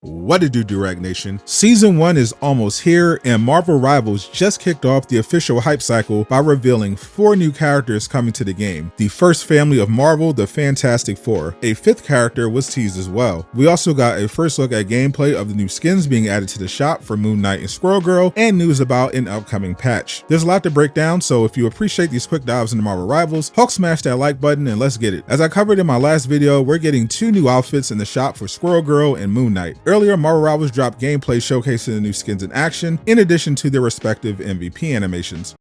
What it do, Durag Nation? Season 1 is almost here, and Marvel Rivals just kicked off the official hype cycle by revealing 4 new characters coming to the game. The first family of Marvel, the Fantastic Four. A 5th character was teased as well. We also got a first look at gameplay of the new skins being added to the shop for Moon Knight and Squirrel Girl, and news about an upcoming patch. There's a lot to break down, so if you appreciate these quick dives into Marvel Rivals, Hulk smash that like button and let's get it. As I covered in my last video, we're getting 2 new outfits in the shop for Squirrel Girl and Moon Knight. Earlier, Marvel Rivals dropped gameplay showcasing the new skins in action, in addition to their respective MVP animations.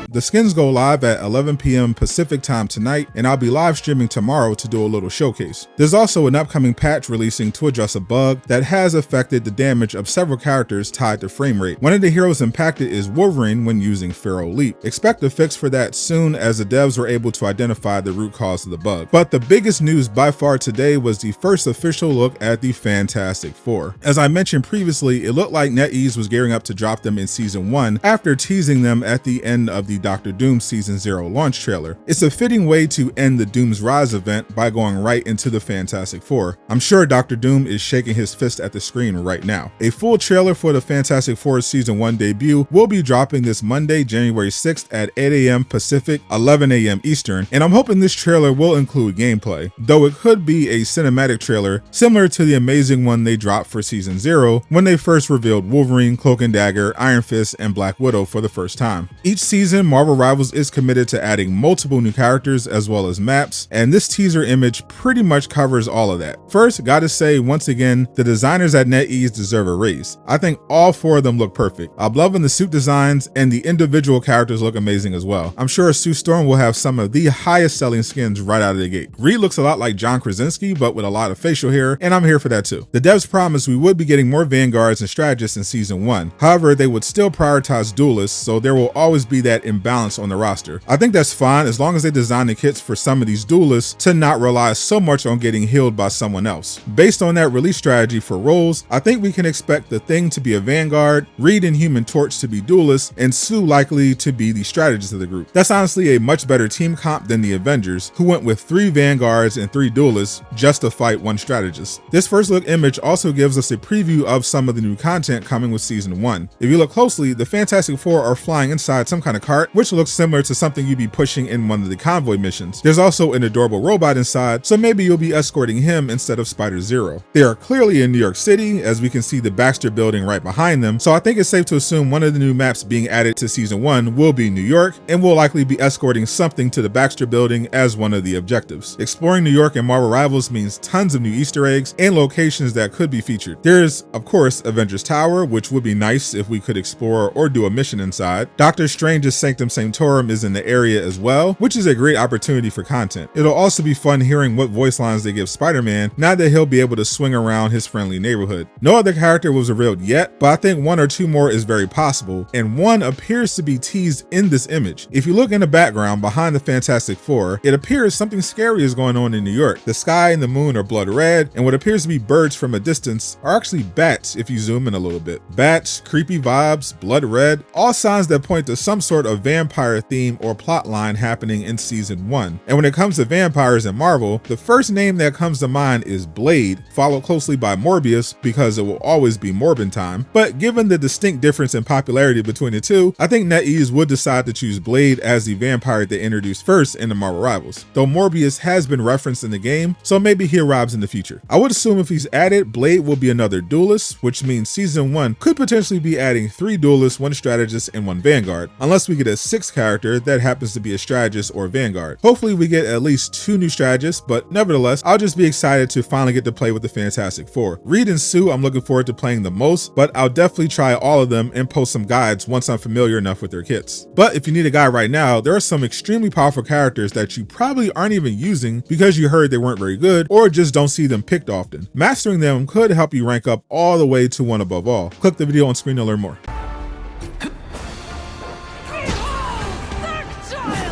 The skins go live at 11 p.m. Pacific time tonight, and I'll be live streaming tomorrow to do a little showcase. There's also an upcoming patch releasing to address a bug that has affected the damage of several characters tied to frame rate. One of the heroes impacted is Wolverine when using Feral Leap. Expect a fix for that soon, as the devs were able to identify the root cause of the bug. But the biggest news by far today was the first official look at the Fantastic Four. As I mentioned previously, it looked like NetEase was gearing up to drop them in Season 1 after teasing them at the end of the Doctor Doom Season 0 launch trailer. It's a fitting way to end the Doom's Rise event by going right into the Fantastic Four. I'm sure Dr. Doom is shaking his fist at the screen right now. A full trailer for the Fantastic Four Season 1 debut will be dropping this Monday, January 6th at 8 a.m. Pacific, 11 a.m. Eastern, and I'm hoping this trailer will include gameplay, though it could be a cinematic trailer similar to the amazing one they dropped for Season 0 when they first revealed Wolverine, Cloak and Dagger, Iron Fist, and Black Widow for the first time. Each season, Marvel Rivals is committed to adding multiple new characters as well as maps, and this teaser image pretty much covers all of that. First, gotta say once again, the designers at NetEase deserve a raise. I think all 4 of them look perfect. I'm loving the suit designs, and the individual characters look amazing as well. I'm sure Sue Storm will have some of the highest selling skins right out of the gate. Reed looks a lot like John Krasinski, but with a lot of facial hair, and I'm here for that too. The devs promised we would be getting more Vanguards and Strategists in Season 1. However, they would still prioritize Duelists, so there will always be that imbalance on the roster. I think that's fine as long as they design the kits for some of these duelists to not rely so much on getting healed by someone else. Based on that release strategy for roles, I think we can expect the Thing to be a Vanguard, Reed and Human Torch to be duelists, and Sue likely to be the strategist of the group. That's honestly a much better team comp than the Avengers, who went with 3 Vanguards and 3 duelists just to fight 1 strategist. This first look image also gives us a preview of some of the new content coming with Season 1. If you look closely, the Fantastic Four are flying inside some kind of cart, which looks similar to something you'd be pushing in one of the convoy missions. There's also an adorable robot inside, so maybe you'll be escorting him instead of Spider-Zero. They are clearly in New York City, as we can see the Baxter building right behind them, so I think it's safe to assume one of the new maps being added to Season 1 will be New York, and we'll likely be escorting something to the Baxter building as one of the objectives. Exploring New York in Marvel Rivals means tons of new Easter eggs and locations that could be featured. There's, of course, Avengers Tower, which would be nice if we could explore or do a mission inside. Doctor Strange's Sanctum Sanctorum is in the area as well, which is a great opportunity for content. It'll also be fun hearing what voice lines they give Spider-Man now that he'll be able to swing around his friendly neighborhood. No other character was revealed yet, but I think 1 or 2 more is very possible, and one appears to be teased in this image. If you look in the background behind the Fantastic Four, it appears something scary is going on in New York. The sky and the moon are blood red, and what appears to be birds from a distance are actually bats if you zoom in a little bit. Bats, creepy vibes, blood red, all signs that point to some sort of vampire theme or plot line happening in Season 1. And when it comes to vampires in Marvel, the first name that comes to mind is Blade, followed closely by Morbius because it will always be Morbin time. But given the distinct difference in popularity between the two, I think NetEase would decide to choose Blade as the vampire they introduced first in the Marvel Rivals, though Morbius has been referenced in the game, so maybe he arrives in the future. I would assume if he's added, Blade will be another duelist, which means Season 1 could potentially be adding 3 duelists, 1 strategist, and 1 Vanguard, unless we get a 6th character that happens to be a strategist or Vanguard. Hopefully we get at least 2 new strategists, but nevertheless, I'll just be excited to finally get to play with the Fantastic Four. Reed and Sue I'm looking forward to playing the most, but I'll definitely try all of them and post some guides once I'm familiar enough with their kits. But if you need a guide right now, there are some extremely powerful characters that you probably aren't even using because you heard they weren't very good or just don't see them picked often. Mastering them could help you rank up all the way to 1 above all. Click the video on screen to learn more.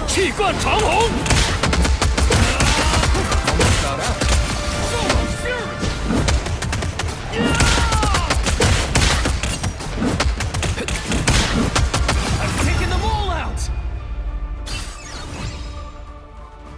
气贯长虹。